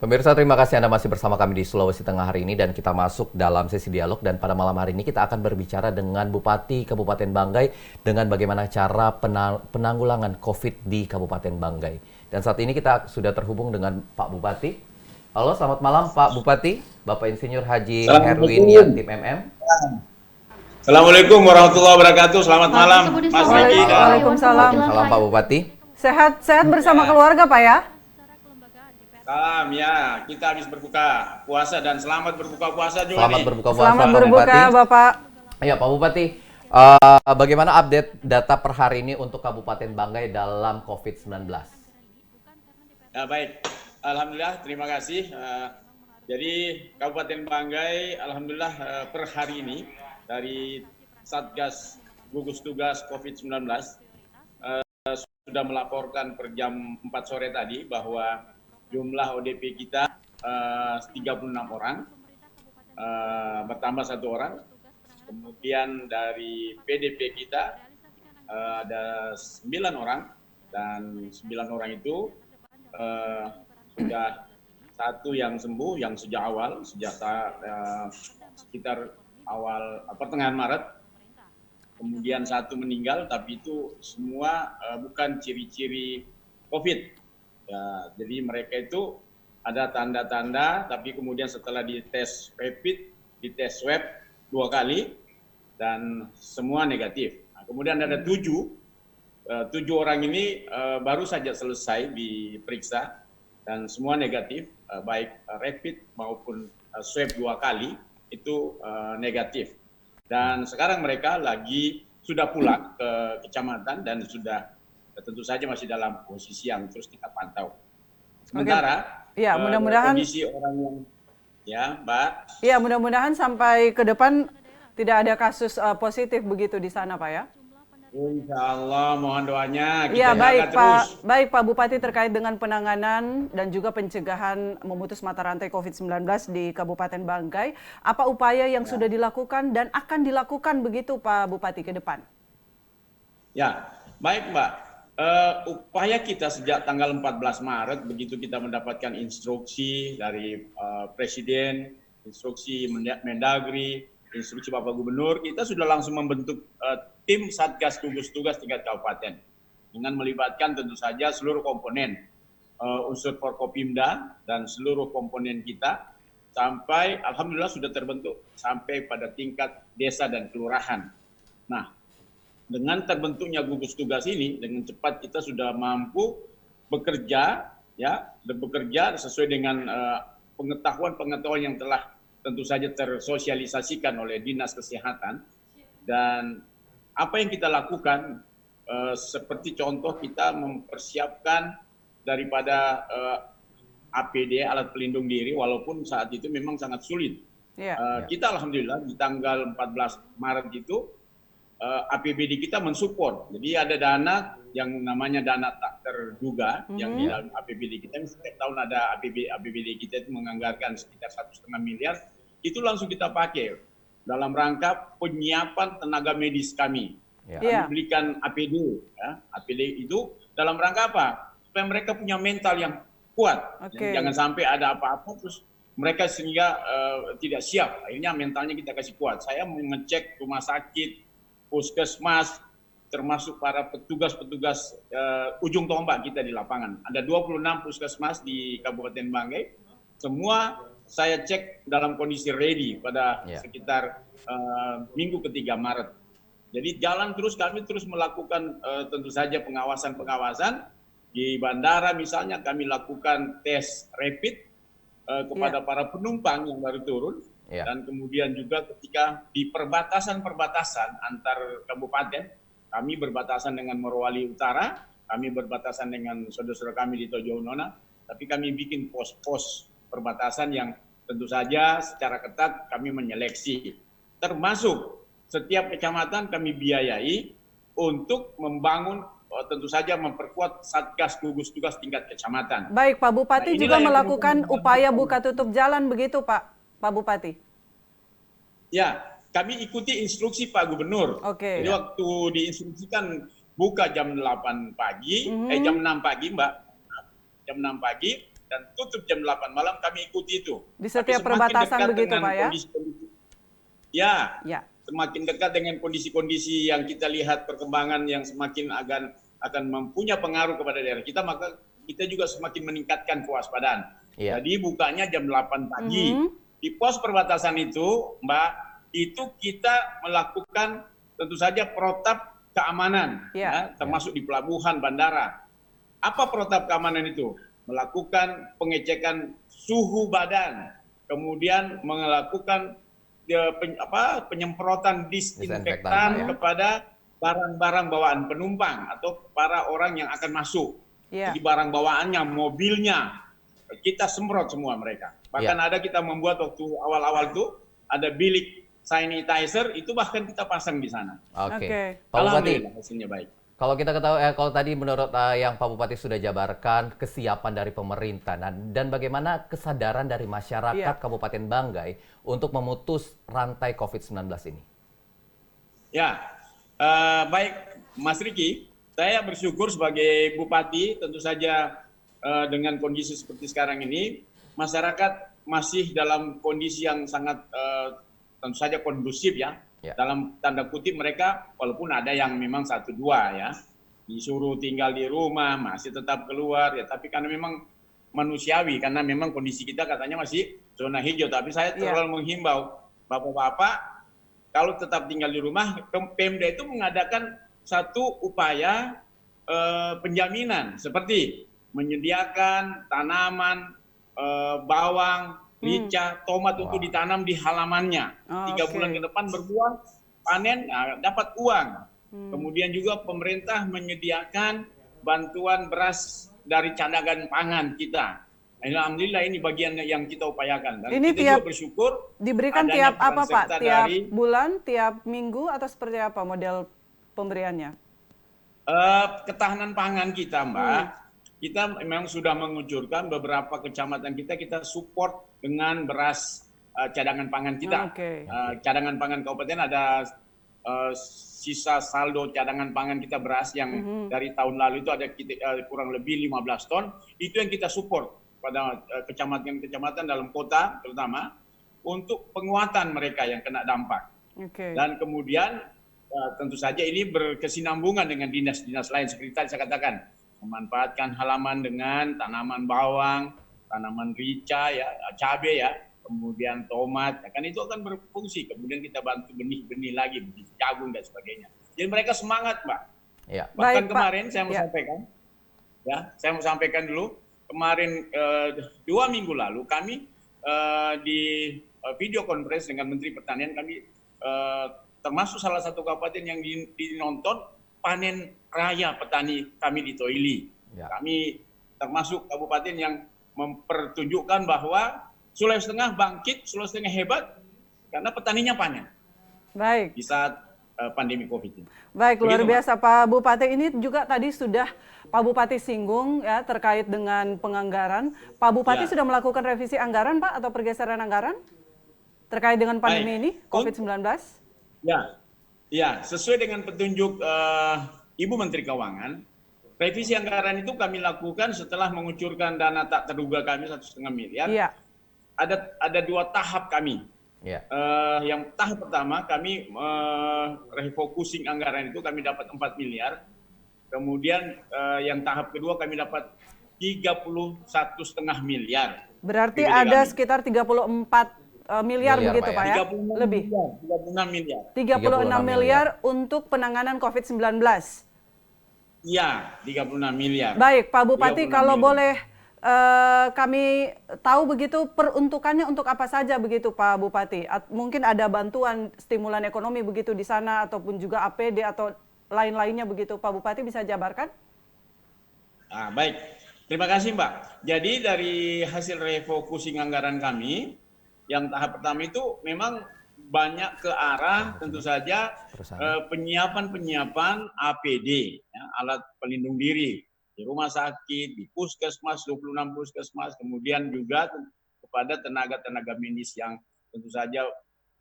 Pemirsa, terima kasih Anda masih bersama kami di Sulawesi Tengah hari ini dan kita masuk dalam sesi dialog dan pada malam hari ini kita akan berbicara dengan Bupati Kabupaten Banggai dengan bagaimana cara penanggulangan COVID di Kabupaten Banggai. Dan saat ini kita sudah terhubung dengan Pak Bupati. Halo, selamat malam Pak Bupati, Bapak Insinyur Haji Herwin Yantim MM. Assalamualaikum warahmatullahi wabarakatuh. Selamat malam, Mas Riki. Waalaikumsalam. Salam Pak Bupati. Sehat bersama keluarga Pak ya? Salam ya, kita habis berbuka puasa dan selamat berbuka puasa juga Selamat nih. berbuka puasa Selamat Pak berbuka Bupati. Bapak. Ya Pak Bupati, bagaimana update data per hari ini untuk Kabupaten Banggai dalam COVID-19? Ya, baik, alhamdulillah, terima kasih. Jadi Kabupaten Banggai, alhamdulillah per hari ini dari Satgas Gugus Tugas COVID-19 sudah melaporkan per jam 4 sore tadi bahwa jumlah ODP kita 36 orang, bertambah 1 orang. Kemudian dari PDP kita ada 9 orang, dan 9 orang itu sudah 1 yang sembuh yang sejak awal, sekitar awal pertengahan Maret. Kemudian 1 meninggal, tapi itu semua bukan ciri-ciri COVID. Ya, jadi mereka itu ada tanda-tanda, tapi kemudian setelah dites rapid, dites swab 2 kali, dan semua negatif. Nah, kemudian ada 7 orang ini baru saja selesai diperiksa, dan semua negatif, baik rapid maupun swab 2 kali, itu negatif. Dan sekarang mereka sudah pulang ke kecamatan dan sudah tentu saja masih dalam posisi yang terus kita pantau. Sementara ya, mudah-mudahan kondisi orang yang Mbak. Ya, mudah-mudahan sampai ke depan tidak ada kasus positif begitu di sana, Pak ya. Insya Allah, mohon doanya. Ya, Kita baik jaga terus. Baik Pak Bupati, terkait dengan penanganan dan juga pencegahan memutus mata rantai COVID-19 di Kabupaten Banggai, apa upaya yang sudah dilakukan dan akan dilakukan begitu Pak Bupati ke depan? Ya, baik Mbak. Upaya kita sejak tanggal 14 Maret, begitu kita mendapatkan instruksi dari Presiden, instruksi Mendagri, instruksi Bapak Gubernur, kita sudah langsung membentuk tim Satgas Gugus Tugas tingkat kabupaten dengan melibatkan tentu saja seluruh komponen, unsur Forkopimda dan seluruh komponen kita, sampai alhamdulillah sudah terbentuk sampai pada tingkat desa dan kelurahan. Nah, dengan terbentuknya gugus tugas ini, dengan cepat kita sudah mampu bekerja sesuai dengan pengetahuan yang telah tentu saja tersosialisasikan oleh Dinas Kesehatan. Dan apa yang kita lakukan, seperti contoh kita mempersiapkan daripada APD, alat pelindung diri, walaupun saat itu memang sangat sulit. Kita alhamdulillah di tanggal 14 Maret itu APBD kita mensupport. Jadi ada dana yang namanya dana tak terduga yang di dalam APBD kita. Setiap tahun ada APBD kita itu menganggarkan sekitar 1,5 miliar. Itu langsung kita pakai dalam rangka penyiapan tenaga medis kami. Kami belikan APD. APD itu dalam rangka apa? Supaya mereka punya mental yang kuat. Jangan sampai ada apa-apa terus mereka sehingga tidak siap. Akhirnya mentalnya kita kasih kuat. Saya mengecek rumah sakit, puskesmas, termasuk para petugas-petugas ujung tombak kita di lapangan. Ada 26 puskesmas di Kabupaten Banggai. Semua saya cek dalam kondisi ready pada sekitar minggu ketiga Maret. Jadi jalan terus, kami terus melakukan tentu saja pengawasan. Di bandara misalnya kami lakukan tes rapid kepada para penumpang yang baru turun. Dan kemudian juga ketika di perbatasan antar kabupaten, kami berbatasan dengan Morowali Utara, kami berbatasan dengan saudara-saudara kami di Tojo Unona, tapi kami bikin pos-pos perbatasan yang tentu saja secara ketat kami menyeleksi. Termasuk setiap kecamatan kami biayai untuk membangun, tentu saja memperkuat Satgas Gugus Tugas tingkat kecamatan. Baik, Pak Bupati juga melakukan upaya buka tutup jalan begitu Pak Bupati? Ya, kami ikuti instruksi Pak Gubernur. Jadi waktu diinstruksikan buka jam 8 pagi, jam 6 pagi Mbak, jam 6 pagi, dan tutup jam 8 malam, kami ikuti itu. Di Tapi setiap semakin perbatasan dekat begitu, dengan Pak, ya? Ya, Ya. semakin dekat dengan kondisi-kondisi yang kita lihat perkembangan yang semakin akan mempunyai pengaruh kepada daerah kita, maka kita juga semakin meningkatkan kewaspadaan. Iya. Jadi bukanya jam 8 pagi. Di pos perbatasan itu, Mbak, itu kita melakukan tentu saja protap keamanan, ya, termasuk di pelabuhan, bandara. Apa protap keamanan itu? Melakukan pengecekan suhu badan, kemudian melakukan penyemprotan disinfektan kepada barang-barang bawaan penumpang atau para orang yang akan masuk. Jadi barang bawaannya, mobilnya, kita semprot semua mereka. Bahkan ada kita membuat waktu awal-awal itu, ada bilik sanitizer, itu bahkan kita pasang di sana. Oke. Pak Bupati, Alhamdulillah hasilnya baik. kalau kita ketahui, kalau tadi menurut yang Pak Bupati sudah jabarkan kesiapan dari pemerintah, dan bagaimana kesadaran dari masyarakat Kabupaten Banggai untuk memutus rantai COVID-19 ini? Ya, baik Mas Riki, saya bersyukur sebagai Bupati, tentu saja dengan kondisi seperti sekarang ini, masyarakat masih dalam kondisi yang sangat tentu saja kondusif ya. Dalam tanda kutip mereka, walaupun ada yang memang 1-2 ya, disuruh tinggal di rumah, masih tetap keluar ya, tapi karena memang manusiawi, karena memang kondisi kita katanya masih zona hijau, tapi saya terlalu menghimbau Bapak-bapak, kalau tetap tinggal di rumah, Pemda itu mengadakan satu upaya penjaminan, seperti menyediakan tanaman, bawang, rica, tomat untuk ditanam di halamannya. 3 bulan ke depan berbuah, panen, dapat uang. Kemudian juga pemerintah menyediakan bantuan beras dari cadangan pangan kita. Alhamdulillah ini bagian yang kita upayakan. Dan ini kita juga bersyukur. Diberikan tiap apa Pak? Tiap bulan, tiap minggu, atau seperti apa model pemberiannya? Ketahanan pangan kita, Mbak. Kita memang sudah mengucurkan beberapa kecamatan kita support dengan beras cadangan pangan kita. Cadangan pangan kabupaten ada sisa saldo cadangan pangan kita beras yang dari tahun lalu itu ada kurang lebih 15 ton. Itu yang kita support pada kecamatan-kecamatan dalam kota terutama untuk penguatan mereka yang kena dampak. Dan kemudian tentu saja ini berkesinambungan dengan dinas-dinas lain seperti tadi saya katakan. Memanfaatkan halaman dengan tanaman bawang, tanaman rica, ya, cabai, ya, kemudian tomat, ya, kan itu akan berfungsi. Kemudian kita bantu benih-benih lagi, benih jagung dan sebagainya. Jadi mereka semangat, Mbak. Ya. Bahkan kemarin saya mau sampaikan, ya, saya mau sampaikan dulu. Kemarin 2 minggu lalu kami di video conference dengan Menteri Pertanian, kami termasuk salah satu kabupaten yang dinonton panen raya petani kami di Toili. Kami termasuk kabupaten yang mempertunjukkan bahwa Sulawesi Tengah bangkit, Sulawesi Tengah hebat karena petaninya panen. Baik. Di saat pandemi COVID ini. Baik, luar biasa Pak Bupati. Ini juga tadi sudah Pak Bupati singgung ya terkait dengan penganggaran. Pak Bupati sudah melakukan revisi anggaran Pak atau pergeseran anggaran terkait dengan pandemi ini COVID-19? Ya, sesuai dengan petunjuk Ibu Menteri Keuangan, revisi anggaran itu kami lakukan setelah mengucurkan dana tak terduga kami 1,5 miliar. Ada 2 tahap kami. Yang tahap pertama kami refocusing anggaran itu kami dapat 4 miliar. Kemudian yang tahap kedua kami dapat 31,5 miliar. Berarti ada sekitar 34 miliar begitu Pak ya? Lebih. 36 miliar. 36 miliar untuk penanganan COVID-19. Iya, 36 miliar. Baik, Pak Bupati, kalau boleh kami tahu begitu peruntukannya untuk apa saja begitu Pak Bupati? Mungkin ada bantuan stimulan ekonomi begitu di sana ataupun juga APD atau lain-lainnya begitu Pak Bupati, bisa jabarkan? Baik, terima kasih Mbak. Jadi dari hasil refocusing anggaran kami, yang tahap pertama itu memang banyak ke arah tentu saja penyiapan APD, ya, alat pelindung diri di rumah sakit, di puskesmas, 26 puskesmas, kemudian juga kepada tenaga-tenaga medis yang tentu saja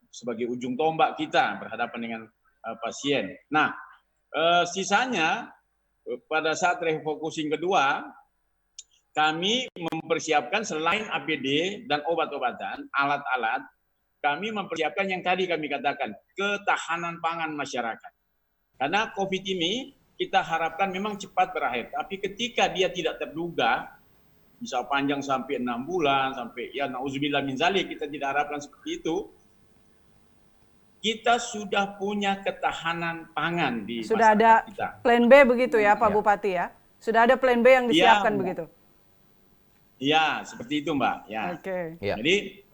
sebagai ujung tombak kita berhadapan dengan pasien. Nah, sisanya pada saat refocusing kedua, kami mempersiapkan selain APD dan obat-obatan, alat-alat, kami mempersiapkan yang tadi kami katakan, ketahanan pangan masyarakat. Karena COVID ini kita harapkan memang cepat berakhir, tapi ketika dia tidak terduga, bisa panjang sampai 6 bulan, sampai ya nauzubillah min zalik, kita tidak harapkan seperti itu. Kita sudah punya ketahanan pangan di Sudah masyarakat ada kita. plan B begitu ya Pak Bupati ya? Sudah ada plan B yang disiapkan Mbak. begitu? Ya, seperti itu Mbak. Ya. Oke. Ya. Jadi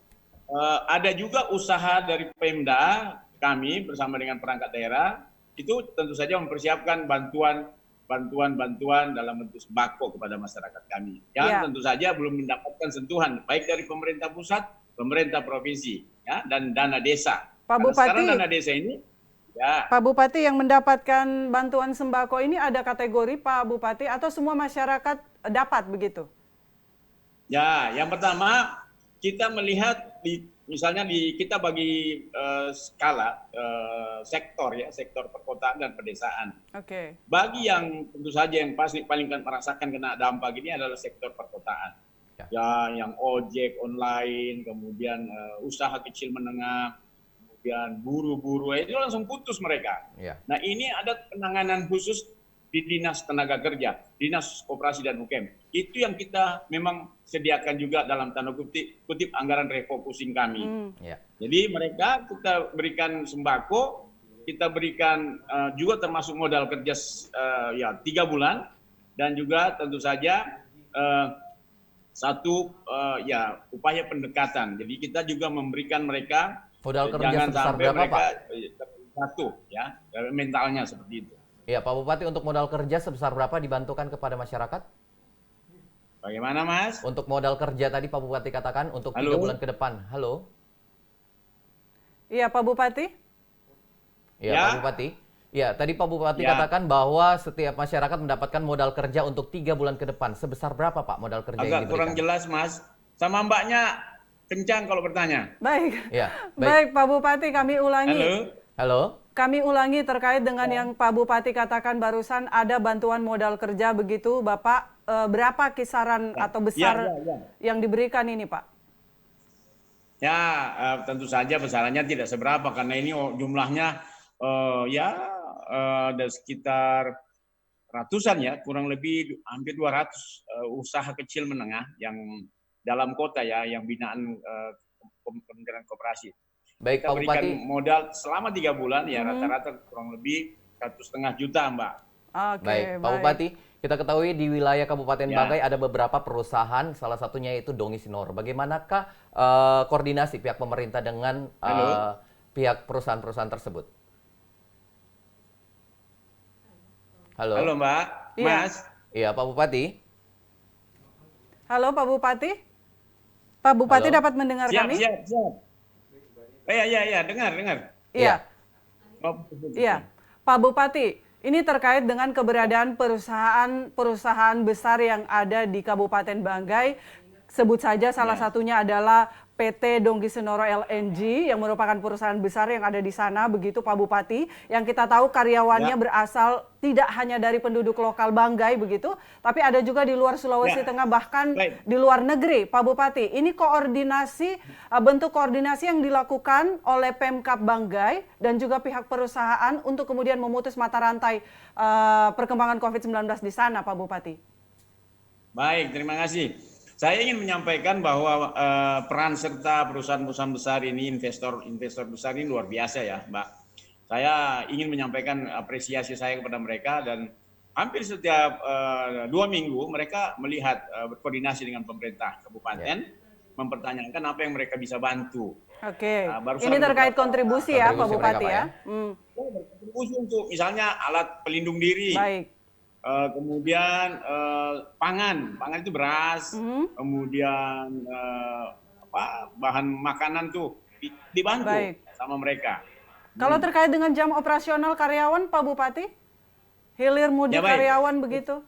ada juga usaha dari Pemda, kami bersama dengan perangkat daerah, itu tentu saja mempersiapkan bantuan dalam bentuk sembako kepada masyarakat kami. Yang Ya. tentu saja belum mendapatkan sentuhan, baik dari pemerintah pusat, pemerintah provinsi, ya, dan dana desa. Pak Karena Bupati, sekarang dana desa ini, ya. Pak Bupati yang mendapatkan bantuan sembako ini ada kategori Pak Bupati atau semua masyarakat dapat begitu? Ya, yang pertama kita melihat misalnya kita bagi skala sektor ya, sektor perkotaan dan pedesaan. Oke. Bagi yang tentu saja yang pasti paling merasakan kena dampak ini adalah sektor perkotaan. Ya, yang ojek online, kemudian usaha kecil menengah, kemudian buru-buru itu langsung putus mereka. Ya. Nah, ini ada penanganan khusus di Dinas Tenaga Kerja, Dinas Koperasi dan UKM. Itu yang kita memang sediakan juga dalam tanda kutip anggaran refocusing kami. Ya. Jadi mereka kita berikan sembako, kita berikan juga termasuk modal kerja 3 bulan, dan juga tentu saja satu upaya pendekatan. Jadi kita juga memberikan mereka Modal kerja jangan sebesar sampai berapa, mereka Pak? jatuh ya mentalnya seperti itu. Ya, Pak Bupati, untuk modal kerja sebesar berapa dibantukan kepada masyarakat? Bagaimana Mas? Untuk modal kerja tadi Pak Bupati katakan untuk 3 Halo? bulan ke depan. Halo? Iya Pak Bupati? Ya, Ya. Pak Bupati. Ya, tadi Pak Bupati Ya. katakan bahwa setiap masyarakat mendapatkan modal kerja untuk 3 bulan ke depan. Sebesar berapa Pak modal kerja yang Agak kurang diberikan? jelas Mas. Sama Mbaknya kencang kalau bertanya. Baik. Ya, Baik Pak Bupati, kami ulangi. Halo? Halo? Kami ulangi terkait dengan yang Pak Bupati katakan barusan ada bantuan modal kerja begitu, Bapak. Berapa kisaran atau besar yang diberikan ini, Pak? Ya, tentu saja besarannya tidak seberapa karena ini jumlahnya ada sekitar ratusan ya, kurang lebih hampir 200 usaha kecil menengah yang dalam kota ya, yang binaan Kementerian Koperasi. Baik, Kita Pak berikan Bupati. modal selama 3 bulan ya rata-rata kurang lebih 1,5 juta, Mbak. Oke, Baik, Pak Bupati, kita ketahui di wilayah Kabupaten Ya. Banggai ada beberapa perusahaan, salah satunya yaitu Dongi Sinor. Bagaimanakah koordinasi pihak pemerintah dengan Halo? pihak perusahaan-perusahaan tersebut? Halo? Halo, Mbak. Iya. Mas. Iya, Pak Bupati. Halo Pak Bupati? Pak Bupati Halo? dapat mendengar Siap, kami? siap. Iya, dengar. Iya. Oh, Iya, Pak Bupati, ini terkait dengan keberadaan perusahaan besar yang ada di Kabupaten Banggai. Sebut saja salah satunya adalah PT Dongi Sinoro LNG yang merupakan perusahaan besar yang ada di sana, begitu Pak Bupati. Yang kita tahu karyawannya berasal tidak hanya dari penduduk lokal Banggai begitu, tapi ada juga di luar Sulawesi Tengah, bahkan di luar negeri. Pak Bupati, ini bentuk koordinasi yang dilakukan oleh Pemkab Banggai dan juga pihak perusahaan untuk kemudian memutus mata rantai perkembangan COVID-19 di sana, Pak Bupati. Baik, terima kasih. Saya ingin menyampaikan bahwa peran serta perusahaan-perusahaan besar ini, investor besar ini luar biasa ya, Mbak. Saya ingin menyampaikan apresiasi saya kepada mereka dan hampir setiap 2 minggu mereka melihat berkoordinasi dengan pemerintah kabupaten, mempertanyakan apa yang mereka bisa bantu. Oke, barusan ini terkait kontribusi ya Pak kontribusi Bupati mereka, ya. Oh, berkontribusi untuk misalnya alat pelindung diri. Baik. Kemudian pangan itu beras, kemudian bahan makanan tuh dibantu sama mereka. Kalau terkait dengan jam operasional karyawan, Pak Bupati, hilir mudik karyawan begitu?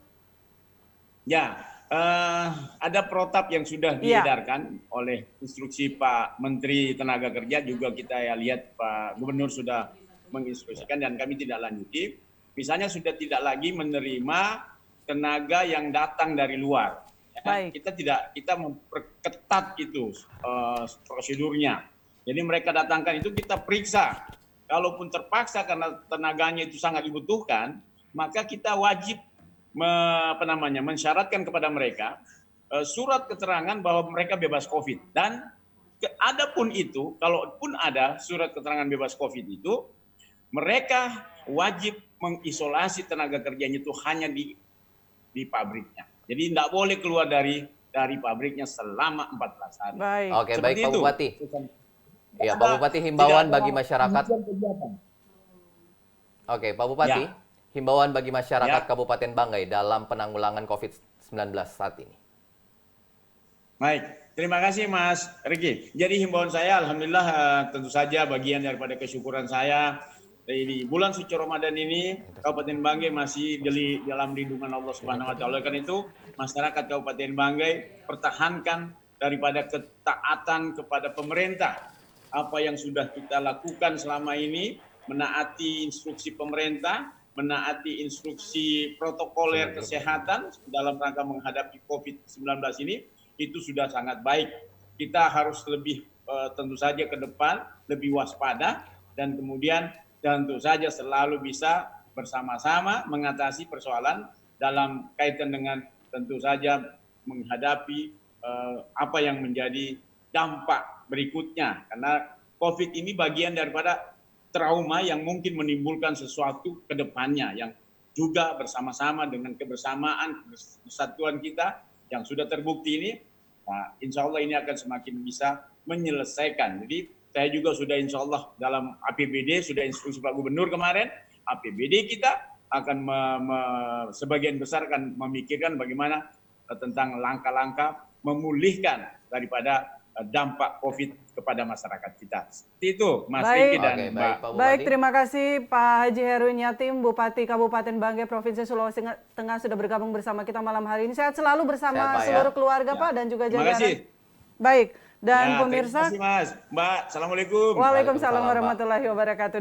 Ya, ada protap yang sudah diedarkan oleh instruksi Pak Menteri Tenaga Kerja, juga kita lihat Pak Gubernur sudah menginstruksikan dan kami tidak lanjuti. Misalnya sudah tidak lagi menerima tenaga yang datang dari luar. Baik. Kita memperketat itu prosedurnya. Jadi mereka datangkan itu kita periksa. Kalaupun terpaksa karena tenaganya itu sangat dibutuhkan, maka kita wajib mensyaratkan kepada mereka surat keterangan bahwa mereka bebas COVID. Dan adapun itu, kalaupun ada surat keterangan bebas COVID itu, mereka wajib mengisolasi tenaga kerjanya itu hanya di pabriknya. Jadi tidak boleh keluar dari pabriknya selama 14 hari. Baik. Oke, baik Pak itu. Bupati. Ya, Pak Bupati, himbauan bagi masyarakat. Oke, Pak Bupati, Ya. himbauan bagi masyarakat Ya. Kabupaten Banggai dalam penanggulangan COVID-19 saat ini. Baik, terima kasih Mas Riki. Jadi himbauan saya, alhamdulillah tentu saja bagian daripada kesyukuran saya di bulan suci Ramadan ini, Kabupaten Banggai masih dalam lindungan Allah Subhanahu Wa Taala. Karena itu, masyarakat Kabupaten Banggai pertahankan daripada ketaatan kepada pemerintah. Apa yang sudah kita lakukan selama ini, menaati instruksi pemerintah, menaati instruksi protokoler kesehatan dalam rangka menghadapi COVID-19 ini, itu sudah sangat baik. Kita harus lebih tentu saja ke depan, lebih waspada, dan kemudian tentu saja selalu bisa bersama-sama mengatasi persoalan dalam kaitan dengan tentu saja menghadapi apa yang menjadi dampak berikutnya. Karena COVID ini bagian daripada trauma yang mungkin menimbulkan sesuatu ke depannya, yang juga bersama-sama dengan kebersamaan, kesatuan kita yang sudah terbukti ini, nah, insya Allah ini akan semakin bisa menyelesaikan. Jadi saya juga sudah insya Allah dalam APBD, sudah instruksi Pak Gubernur kemarin, APBD kita akan sebagian besar akan memikirkan bagaimana tentang langkah-langkah memulihkan daripada dampak COVID kepada masyarakat kita. Seperti itu, Mas Riki dan Oke, Mbak. baik, Pak Bupati. Baik, terima kasih Pak Haji Heruwin Yatim, Bupati Kabupaten Banggai, Provinsi Sulawesi Tengah sudah bergabung bersama kita malam hari ini. Sehat selalu bersama Sehat, Pak, ya. seluruh keluarga Pak dan juga Terima jajaran. kasih. Baik, dan Ya, pemirsa. terima kasih Mas. Mbak, Assalamualaikum. Waalaikumsalam warahmatullahi wabarakatuh.